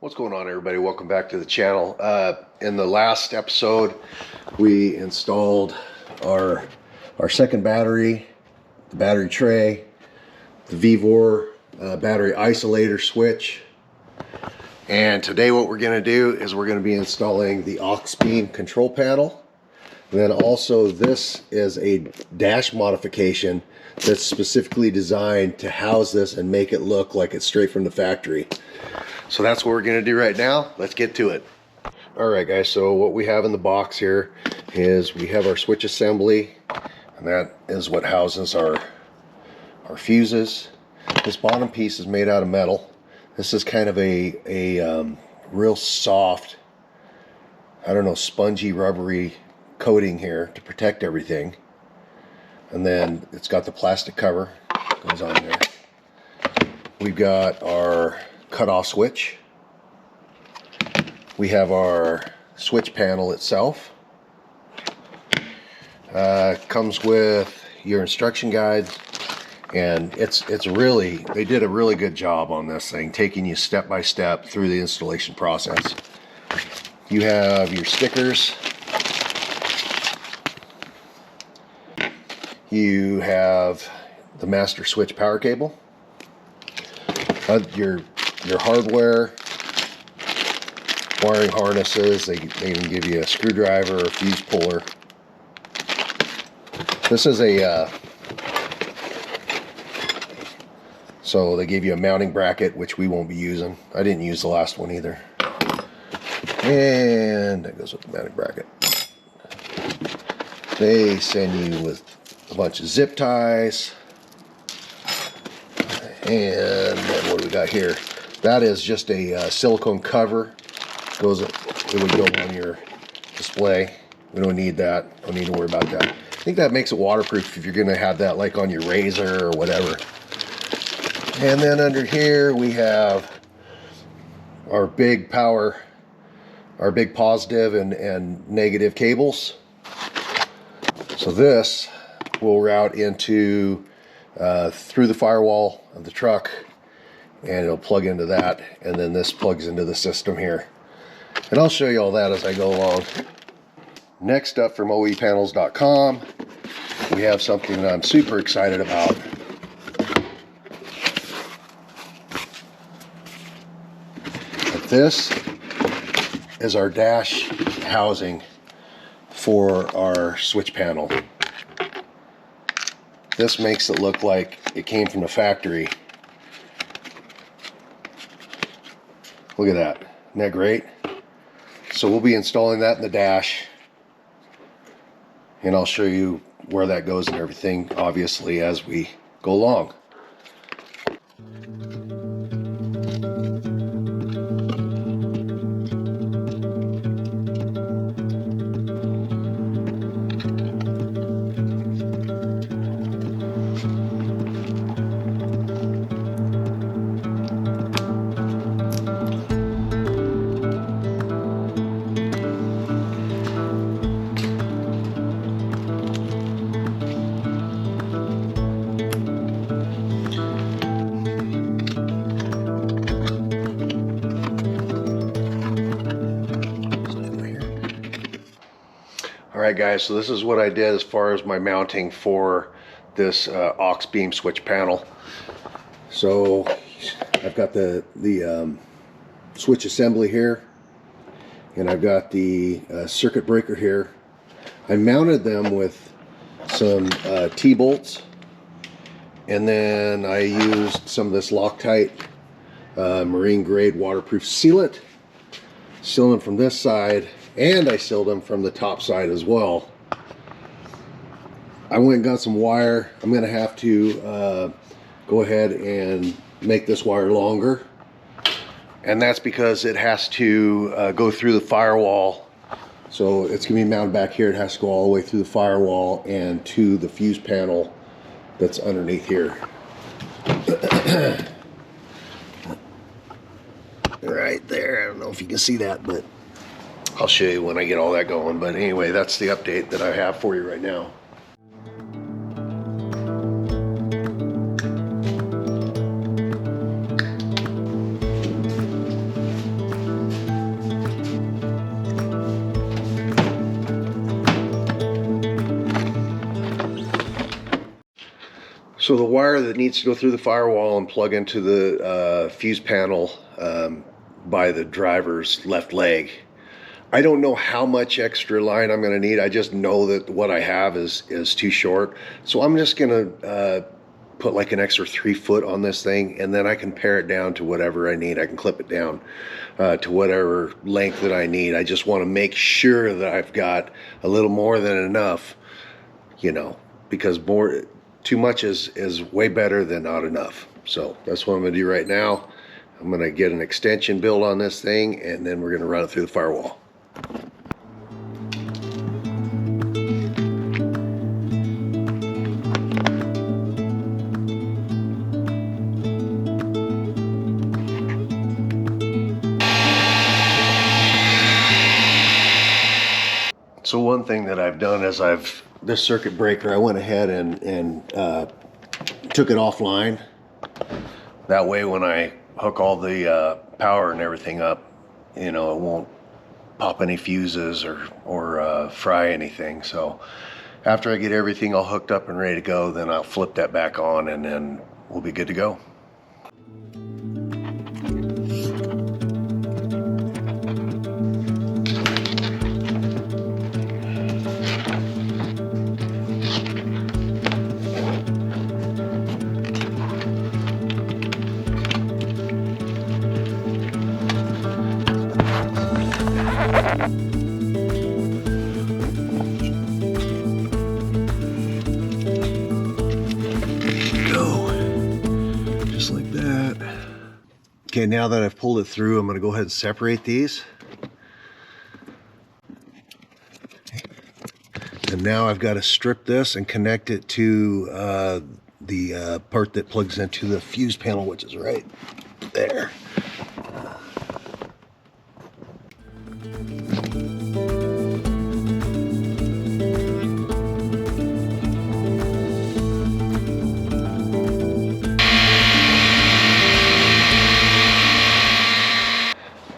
What's going on, everybody? Welcome back to the channel. In the last episode, we installed our second battery, the battery tray, the VVOR battery isolator switch. And today what we're going to do is we're going to be installing the Auxbeam control panel. And then also this is a dash modification that's specifically designed to house this and make it look like it's straight from the factory. So that's what we're going to do right now. Let's get to it. Alright guys, so what we have in the box here is we have our switch assembly, and that is what houses our fuses. This bottom piece is made out of metal. This is kind of a real soft, I don't know, spongy, rubbery coating here to protect everything. And then it's got the plastic cover, goes on there. We've got our cutoff switch. We have our switch panel itself. Comes with your instruction guide, and it's really, they did a really good job on this thing, taking you step by step through the installation process. You have your stickers. You have the master switch power cable. Your hardware, wiring harnesses, they even give you a screwdriver or a fuse puller. This is so they gave you a mounting bracket, which we won't be using. I didn't use the last one either. And that goes with the mounting bracket. They send you with a bunch of zip ties. And then what do we got here? That is just a silicone cover. It would go on your display. We don't need that. Don't need to worry about that. I think that makes it waterproof if you're going to have that like on your razor or whatever. And then under here we have our big power, our big positive and negative cables. So this will route into through the firewall of the truck, and it'll plug into that, and then this plugs into the system here. And I'll show you all that as I go along. Next up, from oepanels.com, we have something that I'm super excited about. But this is our dash housing for our switch panel. This makes it look like it came from the factory. Look at that. Isn't that great? So we'll be installing that in the dash, and I'll show you where that goes and everything, obviously, as we go along. Alright guys, so this is what I did as far as my mounting for this Auxbeam switch panel. So I've got the switch assembly here, and I've got the circuit breaker here. I mounted them with some T-bolts, and then I used some of this Loctite marine grade waterproof sealant. Sealing them from this side, and I sealed them from the top side as well. I went and got some wire. I'm going to have to go ahead and make this wire longer, and that's because it has to go through the firewall. So it's going to be mounted back here. It has to go all the way through the firewall and to the fuse panel that's underneath here. Right there. I don't know if you can see that, but I'll show you when I get all that going. But anyway, that's the update that I have for you right now. So the wire that needs to go through the firewall and plug into the fuse panel by the driver's left leg, I don't know how much extra line I'm going to need. I just know that what I have is too short. So I'm just going to put like an extra 3 foot on this thing, and then I can pare it down to whatever I need. I can clip it down to whatever length that I need. I just want to make sure that I've got a little more than enough, you know, because too much is way better than not enough. So that's what I'm going to do right now. I'm going to get an extension built on this thing, and then we're going to run it through the firewall. So one thing that I've done is this circuit breaker, I went ahead and took it offline. That way when I hook all the power and everything up, you know, it won't pop any fuses or fry anything. So after I get everything all hooked up and ready to go, then I'll flip that back on, and then we'll be good to go. Okay, now that I've pulled it through, I'm going to go ahead and separate these. And now I've got to strip this and connect it to the part that plugs into the fuse panel, which is right there.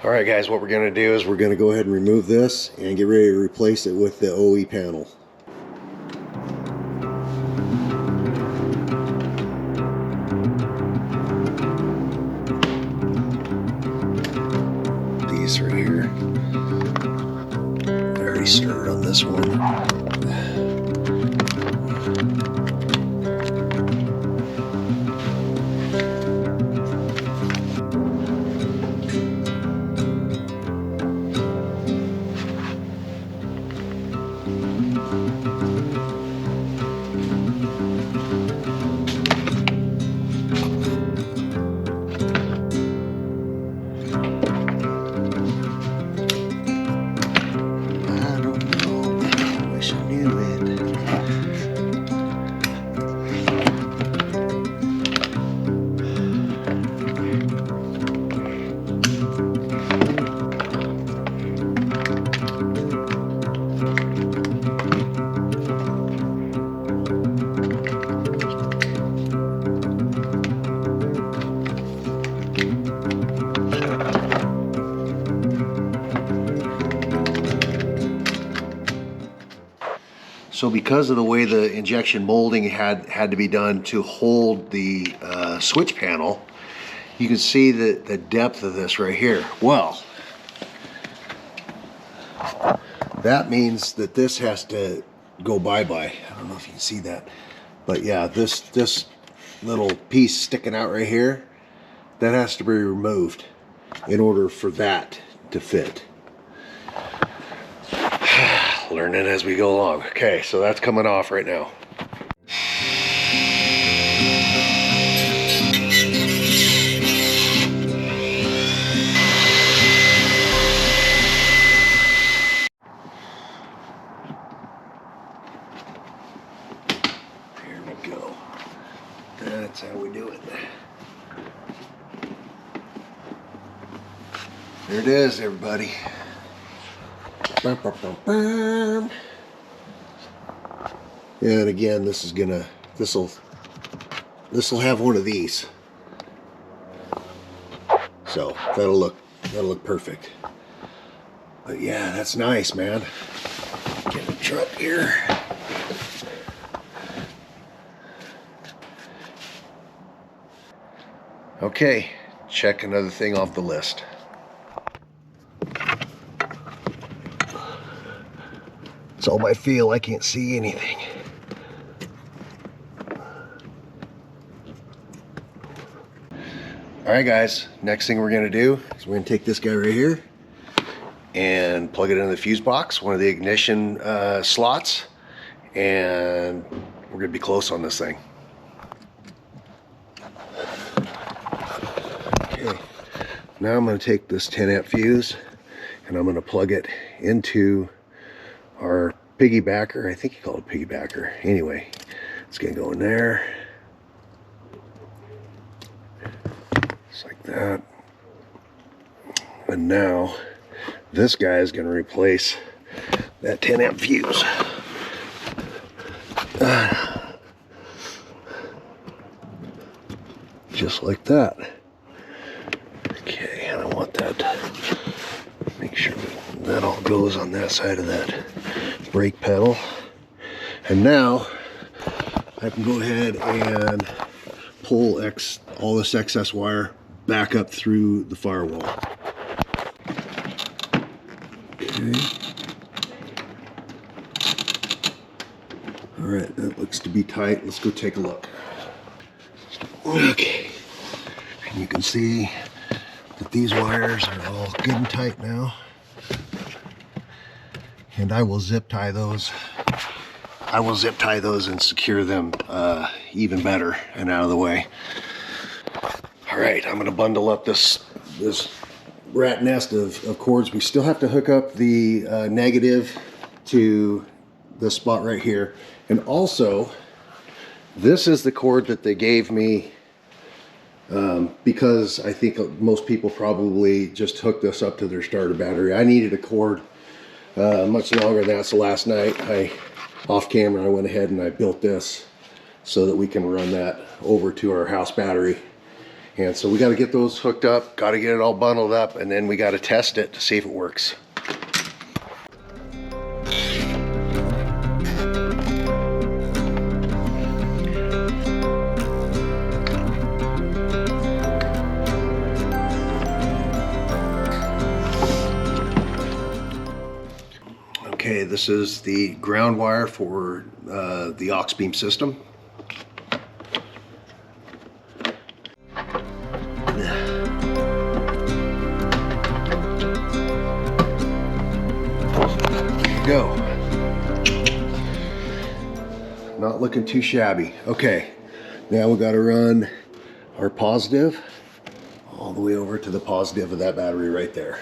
Alright guys, what we're going to do is we're going to go ahead and remove this and get ready to replace it with the OE panel. These right here. I already started on this one. So because of the way the injection molding had to be done to hold the switch panel, you can see the depth of this right here. Well, that means that this has to go bye-bye. I don't know if you can see that, but yeah, this little piece sticking out right here, that has to be removed in order for that to fit. Learning as we go along. Okay, so that's coming off right now. There we go. That's how we do it. There it is, everybody. And again, this will have one of these, so that'll look perfect. But yeah, that's nice, man. Get the truck here. Okay, check another thing off the list. It's all by feel. I can't see anything. All right, guys, next thing we're gonna do is we're gonna take this guy right here and plug it into the fuse box, one of the ignition slots, and we're gonna be close on this thing. Okay, now I'm gonna take this 10 amp fuse and I'm gonna plug it into our piggybacker. I think you call it piggybacker. Anyway, it's gonna go in there. Just like that. And now this guy is going to replace that 10 amp fuse. Just like that. Okay, and I want that. Make sure that all goes on that side of that brake pedal. And now I can go ahead and pull all this excess wire back up through the firewall. Okay. All right, that looks to be tight. Let's go take a look. Okay, and you can see that these wires are all good and tight now. And I will zip tie those. I will zip tie those and secure them even better and out of the way. All right, I'm gonna bundle up this rat nest of cords. We still have to hook up the negative to this spot right here. And also, this is the cord that they gave me because I think most people probably just hooked this up to their starter battery. I needed a cord much longer than that, so last night off camera I went ahead and I built this so that we can run that over to our house battery. And so we got to get those hooked up, got to get it all bundled up, and then we got to test it to see if it works. Okay, this is the ground wire for the Auxbeam system. Go. Not looking too shabby. Okay, now we got to run our positive all the way over to the positive of that battery right there.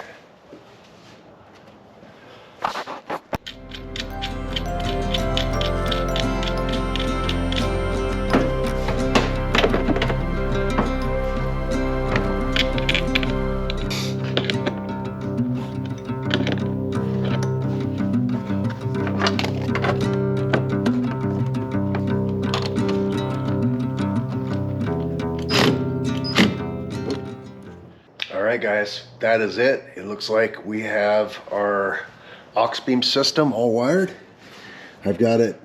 Alright guys, that is it. It looks like we have our Auxbeam system all wired. I've got it.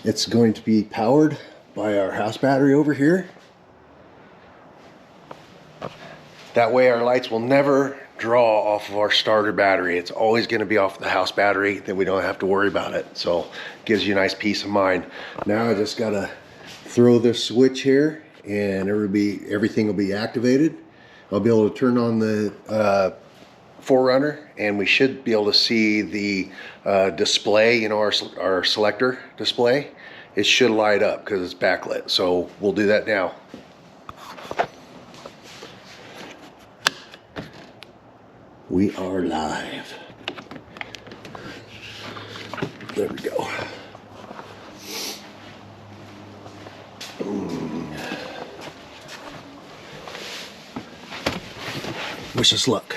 It's going to be powered by our house battery over here. That way our lights will never draw off of our starter battery. It's always going to be off the house battery, then we don't have to worry about it. So it gives you a nice peace of mind. Now I just got to throw this switch here and everything will be activated. I'll be able to turn on the 4Runner and we should be able to see the display, you know, our selector display. It should light up because it's backlit. So we'll do that now. We are live. There we go. Wish us luck.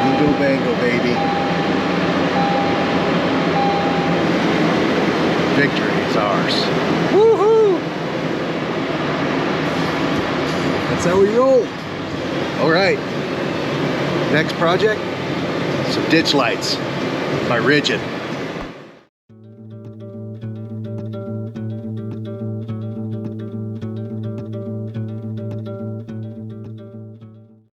Bingo bango, baby. Victory is ours. Woohoo! That's how we roll. All right. Next project, some ditch lights by Rigid.